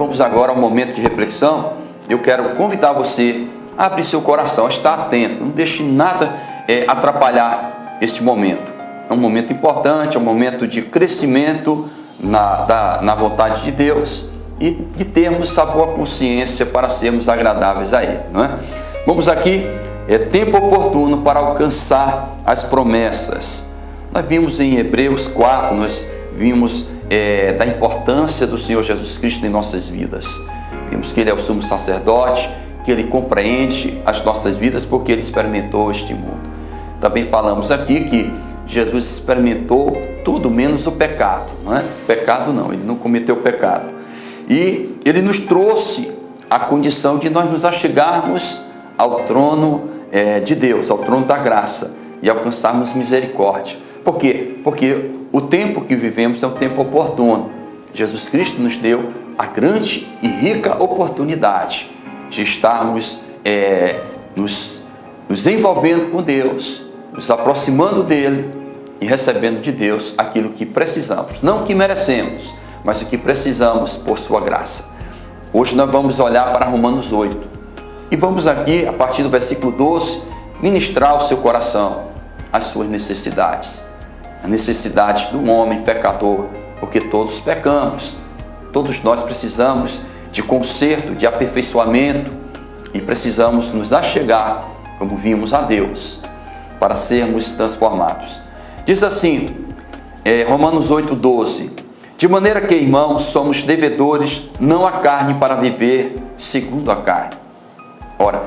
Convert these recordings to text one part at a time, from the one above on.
vamos agora ao momento de reflexão. Eu quero convidar você a abrir seu coração, a estar atento, não deixe nada atrapalhar este momento. É um momento importante, é um momento de crescimento na vontade de Deus e de termos a boa consciência para sermos agradáveis a Ele, não é? Vamos aqui, é tempo oportuno para alcançar as promessas. Nós vimos em Hebreus 4, nós vimos da importância do Senhor Jesus Cristo em nossas vidas. Vimos que Ele é o sumo sacerdote, que Ele compreende as nossas vidas porque Ele experimentou este mundo. Também falamos aqui que Jesus experimentou tudo menos o pecado, não é? Pecado não, Ele não cometeu pecado. E Ele nos trouxe a condição de nós nos achegarmos ao trono de Deus, ao trono da graça e alcançarmos misericórdia. Por quê? Porque o tempo que vivemos é um tempo oportuno. Jesus Cristo nos deu a grande e rica oportunidade de estarmos nos envolvendo com Deus, nos aproximando dEle e recebendo de Deus aquilo que precisamos. Não o que merecemos, mas o que precisamos por sua graça. Hoje nós vamos olhar para Romanos 8 e vamos aqui, a partir do versículo 12, ministrar ao seu coração as suas necessidades. As necessidades do homem pecador, porque todos pecamos. Todos nós precisamos de conserto, de aperfeiçoamento e precisamos nos achegar, como vimos, a Deus, para sermos transformados. Diz assim, Romanos 8, 12: de maneira que, irmãos, somos devedores, não à carne, para viver segundo a carne. Ora,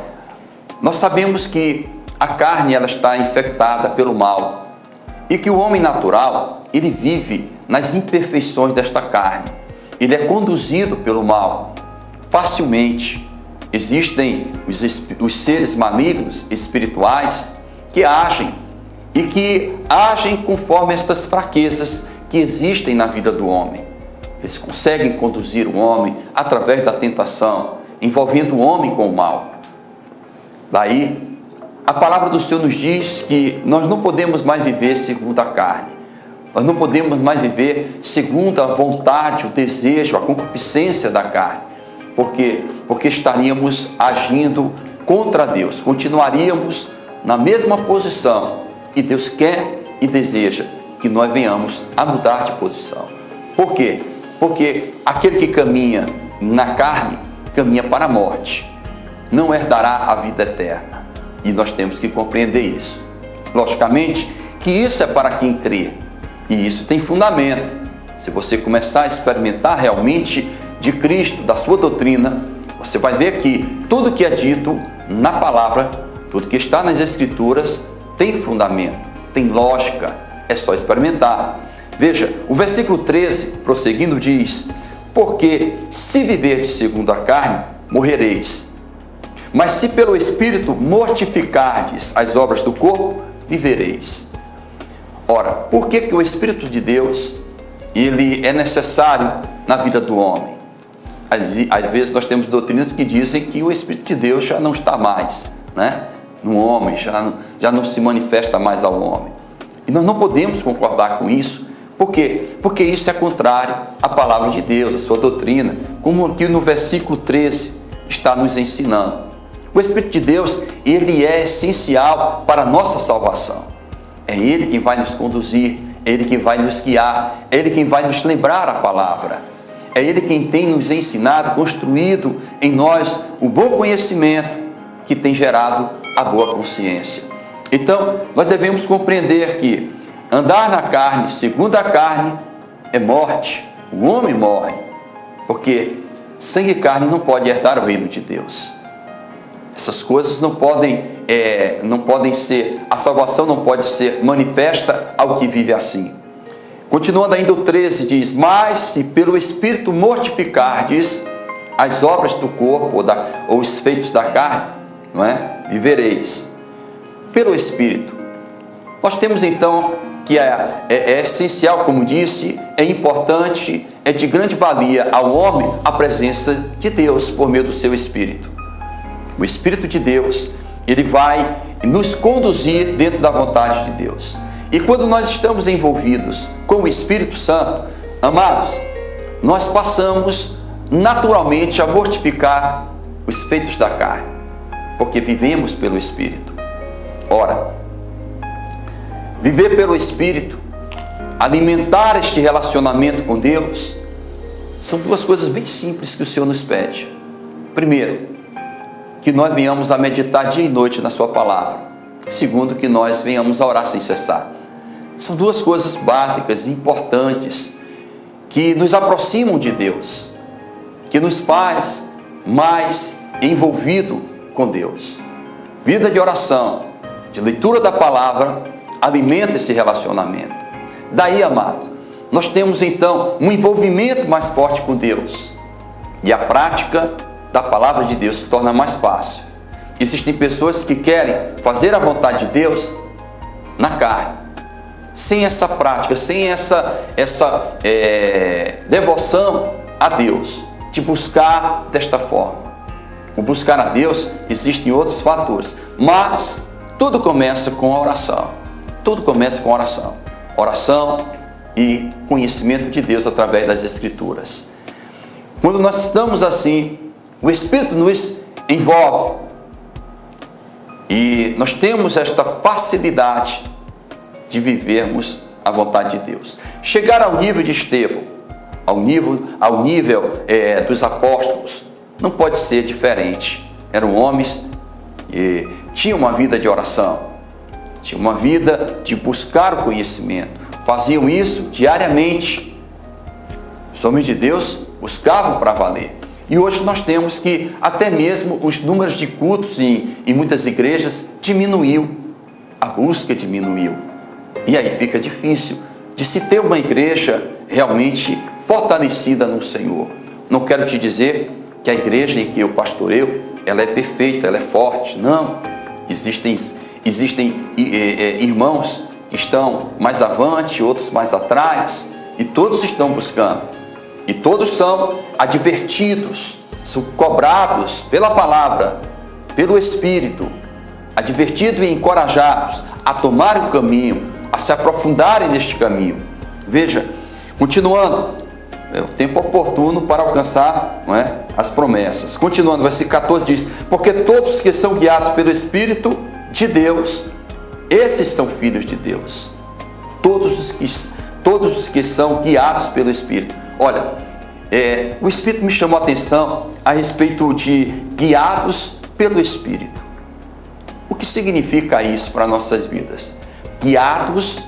nós sabemos que a carne ela está infectada pelo mal e que o homem natural, ele vive nas imperfeições desta carne. Ele é conduzido pelo mal facilmente. Existem os seres malignos espirituais que agem conforme estas fraquezas que existem na vida do homem. Eles conseguem conduzir o homem através da tentação, envolvendo o homem com o mal. Daí, a palavra do Senhor nos diz que nós não podemos mais viver segundo a carne. Nós não podemos mais viver segundo a vontade, o desejo, a concupiscência da carne. Por quê? Porque estaríamos agindo contra Deus. Continuaríamos na mesma posição. E Deus quer e deseja que nós venhamos a mudar de posição. Por quê? Porque aquele que caminha na carne, caminha para a morte. Não herdará a vida eterna. E nós temos que compreender isso. Logicamente que isso é para quem crê. E isso tem fundamento. Se você começar a experimentar realmente de Cristo, da sua doutrina, você vai ver que tudo que é dito na palavra, tudo que está nas Escrituras, tem fundamento, tem lógica. É só experimentar. Veja, o versículo 13, prosseguindo, diz: porque se viverdes segundo a carne, morrereis. Mas se pelo Espírito mortificardes as obras do corpo, vivereis. Ora, por que o Espírito de Deus ele é necessário na vida do homem? Às vezes nós temos doutrinas que dizem que o Espírito de Deus já não está mais, né, no homem, já não se manifesta mais ao homem. E nós não podemos concordar com isso. Por quê? Porque isso é contrário à palavra de Deus, à sua doutrina, como aqui no versículo 13 está nos ensinando. O Espírito de Deus, ele é essencial para a nossa salvação. É Ele quem vai nos conduzir, é Ele quem vai nos guiar, é Ele quem vai nos lembrar a palavra. É Ele quem tem nos ensinado, construído em nós o bom conhecimento que tem gerado a boa consciência. Então, nós devemos compreender que andar na carne, segundo a carne, é morte. O homem morre, porque sangue e carne não pode herdar o reino de Deus. Essas coisas não podem ser, a salvação não pode ser manifesta ao que vive assim. Continuando ainda o 13 diz: mas se pelo Espírito mortificardes as obras do corpo ou os feitos da carne, não é? Vivereis. Pelo Espírito. Nós temos então que é essencial, como disse, é importante, é de grande valia ao homem a presença de Deus por meio do seu Espírito. O Espírito de Deus, ele vai nos conduzir dentro da vontade de Deus. E quando nós estamos envolvidos com o Espírito Santo, amados, nós passamos naturalmente a mortificar os feitos da carne, porque vivemos pelo Espírito. Ora, viver pelo Espírito, alimentar este relacionamento com Deus, são duas coisas bem simples que o Senhor nos pede. Primeiro, que nós venhamos a meditar dia e noite na sua palavra. Segundo, que nós venhamos a orar sem cessar. São duas coisas básicas e importantes que nos aproximam de Deus, que nos faz mais envolvido com Deus. Vida de oração, de leitura da palavra, alimenta esse relacionamento. Daí, amado, nós temos então um envolvimento mais forte com Deus, e a prática da palavra de Deus se torna mais fácil. Existem pessoas que querem fazer a vontade de Deus na carne, sem essa prática, sem essa devoção a Deus, de buscar desta forma. O buscar a Deus, existem outros fatores, mas tudo começa com a oração. Tudo começa com a oração. Oração e conhecimento de Deus através das Escrituras. Quando nós estamos assim, o Espírito nos envolve e nós temos esta facilidade de vivermos a vontade de Deus. Chegar ao nível de Estevão, ao nível dos apóstolos, não pode ser diferente. Eram homens que tinham uma vida de oração, tinham uma vida de buscar o conhecimento, faziam isso diariamente. Os homens de Deus buscavam para valer. E hoje nós temos que até mesmo os números de cultos em muitas igrejas diminuiu, a busca diminuiu. E aí fica difícil de se ter uma igreja realmente fortalecida no Senhor. Não quero te dizer que a igreja em que eu pastoreio, ela é perfeita, ela é forte. Não. Existem irmãos que estão mais avante, outros mais atrás, e todos estão buscando. E todos são advertidos, são cobrados pela palavra, pelo Espírito, advertidos e encorajados a tomar o caminho, a se aprofundarem neste caminho. Veja, continuando, é o tempo oportuno para alcançar, não é, as promessas. Continuando, versículo 14 diz: porque todos que são guiados pelo Espírito de Deus, esses são filhos de Deus. Todos os que são guiados pelo Espírito. Olha, o Espírito me chamou a atenção a respeito de guiados pelo Espírito. O que significa isso para nossas vidas? Guiados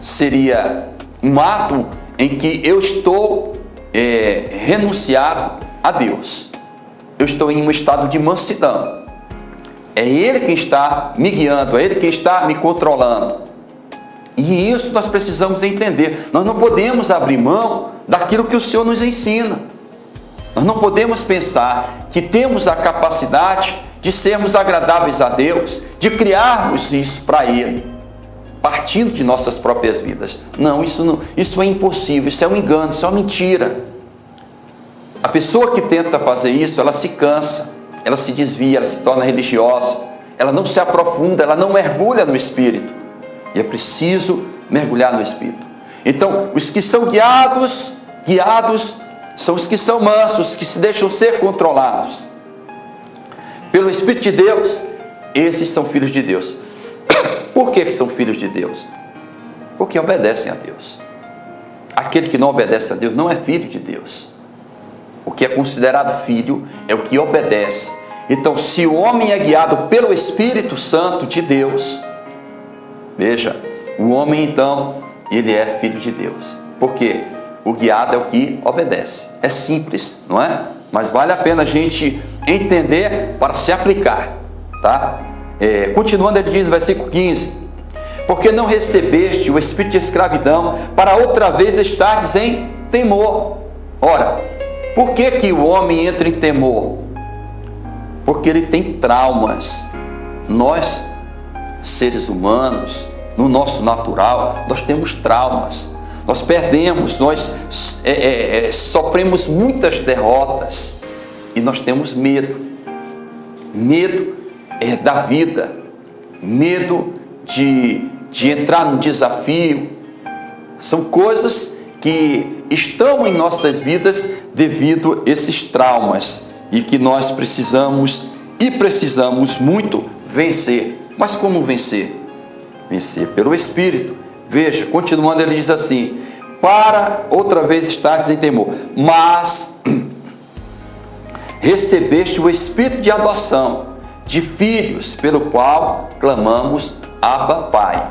seria um ato em que eu estou renunciado a Deus. Eu estou em um estado de mansidão. É Ele quem está me guiando, é Ele quem está me controlando. E isso nós precisamos entender. Nós não podemos abrir mão daquilo que o Senhor nos ensina. Nós não podemos pensar que temos a capacidade de sermos agradáveis a Deus, de criarmos isso para Ele, partindo de nossas próprias vidas. Não, isso é impossível, isso é um engano, isso é uma mentira. A pessoa que tenta fazer isso, ela se cansa, ela se desvia, ela se torna religiosa, ela não se aprofunda, ela não mergulha no Espírito. E é preciso mergulhar no Espírito. Então, os que são guiados são os que são mansos, que se deixam ser controlados pelo Espírito de Deus. Esses são filhos de Deus. Por que são filhos de Deus? Porque obedecem a Deus. Aquele que não obedece a Deus não é filho de Deus. O que é considerado filho é o que obedece. Então, se o homem é guiado pelo Espírito Santo de Deus, veja, o homem então, ele é filho de Deus. Por quê? O guiado é o que obedece. É simples, não é? Mas vale a pena a gente entender para se aplicar, tá? Continuando, ele diz no versículo 15: porque não recebeste o espírito de escravidão para outra vez estardes em temor. Ora, por que o homem entra em temor? Porque ele tem traumas. Nós, seres humanos, no nosso natural, nós temos traumas. Nós perdemos, nós sofremos muitas derrotas e nós temos medo. Medo da vida, medo de entrar num desafio. São coisas que estão em nossas vidas devido a esses traumas e que nós precisamos muito vencer. Mas como vencer? Vencer pelo Espírito. Veja, continuando, ele diz assim: para outra vez estares em temor, mas recebeste o Espírito de adoção, de filhos, pelo qual clamamos: Abba, Pai.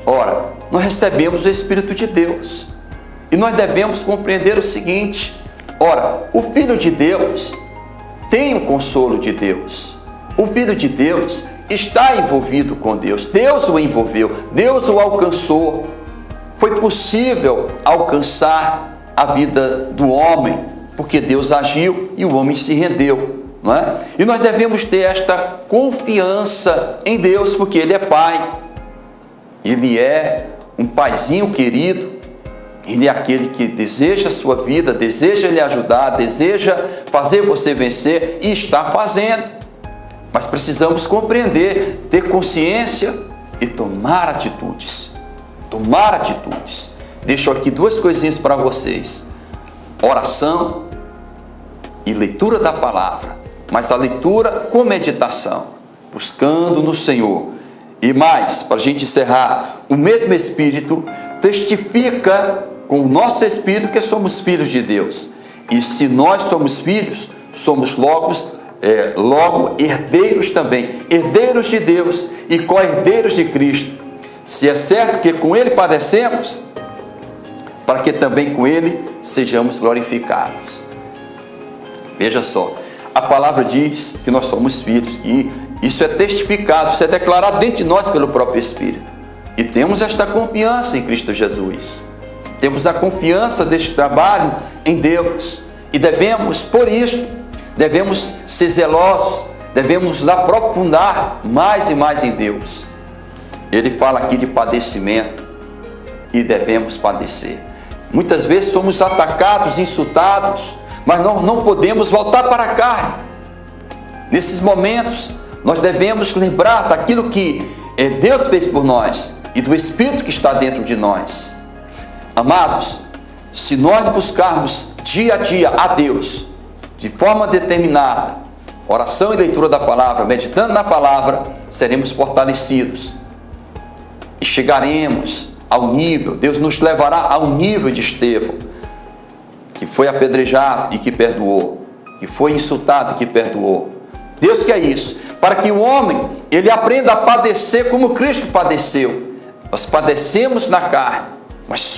Ora, nós recebemos o Espírito de Deus e nós devemos compreender o seguinte: ora, o Filho de Deus tem o consolo de Deus. O Filho de Deus está envolvido com Deus. Deus o envolveu, Deus o alcançou. Foi possível alcançar a vida do homem, porque Deus agiu e o homem se rendeu, não é? E nós devemos ter esta confiança em Deus, porque Ele é Pai. Ele é um paizinho querido. Ele é aquele que deseja a sua vida, deseja lhe ajudar, deseja fazer você vencer e está fazendo. Mas precisamos compreender, ter consciência e tomar atitudes. Tomar atitudes. Deixo aqui duas coisinhas para vocês: oração e leitura da palavra. Mas a leitura com meditação, buscando no Senhor. E mais, para a gente encerrar, o mesmo Espírito testifica com o nosso Espírito que somos filhos de Deus. E se nós somos filhos, somos logo herdeiros também, herdeiros de Deus e co-herdeiros de Cristo. Se é certo que com Ele padecemos, para que também com Ele sejamos glorificados. Veja só, a palavra diz que nós somos filhos, que isso é testificado, isso é declarado dentro de nós pelo próprio Espírito. E temos esta confiança em Cristo Jesus. Temos a confiança deste trabalho em Deus. E devemos, por isso, devemos ser zelosos, devemos nos aprofundar mais e mais em Deus. Ele fala aqui de padecimento e devemos padecer. Muitas vezes somos atacados, insultados, mas não podemos voltar para a carne. Nesses momentos, nós devemos lembrar daquilo que Deus fez por nós e do Espírito que está dentro de nós. Amados, se nós buscarmos dia a dia a Deus, de forma determinada, oração e leitura da palavra, meditando na palavra, seremos fortalecidos e chegaremos ao nível, Deus nos levará ao nível de Estevão, que foi apedrejado e que perdoou, que foi insultado e que perdoou. Deus quer isso, para que o homem, ele aprenda a padecer como Cristo padeceu. Nós padecemos na carne, mas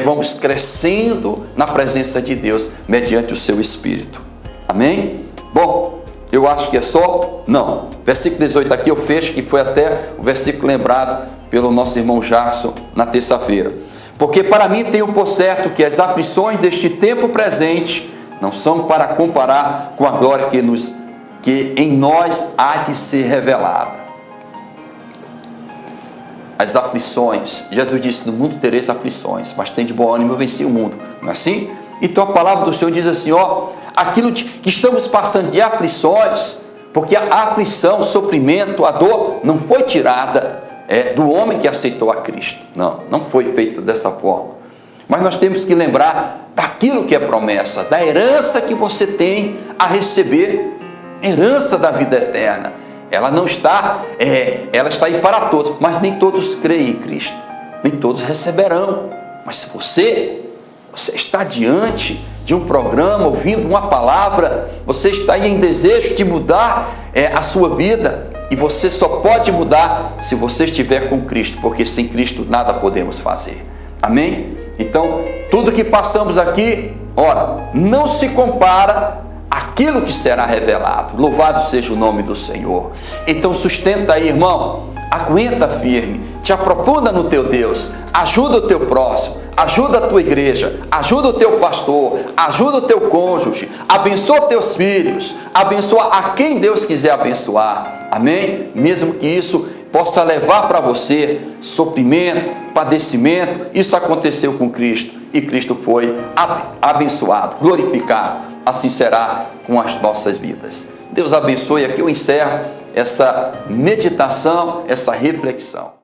vamos crescendo na presença de Deus, mediante o seu Espírito. Amém? Bom, eu acho que é só? Não. Versículo 18 aqui eu fecho, que foi até o versículo lembrado pelo nosso irmão Jackson na terça-feira. Porque para mim tenho por certo que as aflições deste tempo presente não são para comparar com a glória que em nós há de ser revelada. As aflições, Jesus disse: no mundo tereis aflições, mas tem de bom ânimo, eu venci o mundo. Não é assim? Então a palavra do Senhor diz assim: aquilo que estamos passando de aflições, porque a aflição, o sofrimento, a dor não foi tirada do homem que aceitou a Cristo. Não foi feito dessa forma. Mas nós temos que lembrar daquilo que é promessa, da herança que você tem a receber, herança da vida eterna. Ela não está, ela está aí para todos, mas nem todos creem em Cristo, nem todos receberão. Mas se você está diante de um programa, ouvindo uma palavra, você está aí em desejo de mudar a sua vida, e você só pode mudar se você estiver com Cristo, porque sem Cristo nada podemos fazer. Amém? Então, tudo que passamos aqui, não se compara àquilo que será revelado. Louvado seja o nome do Senhor. Então sustenta aí, irmão, aguenta firme, te aprofunda no teu Deus, ajuda o teu próximo, ajuda a tua igreja, ajuda o teu pastor, ajuda o teu cônjuge, abençoa teus filhos, abençoa a quem Deus quiser abençoar. Amém? Mesmo que isso possa levar para você sofrimento, padecimento, isso aconteceu com Cristo e Cristo foi abençoado, glorificado. Assim será com as nossas vidas. Deus abençoe. Aqui eu encerro essa meditação, essa reflexão.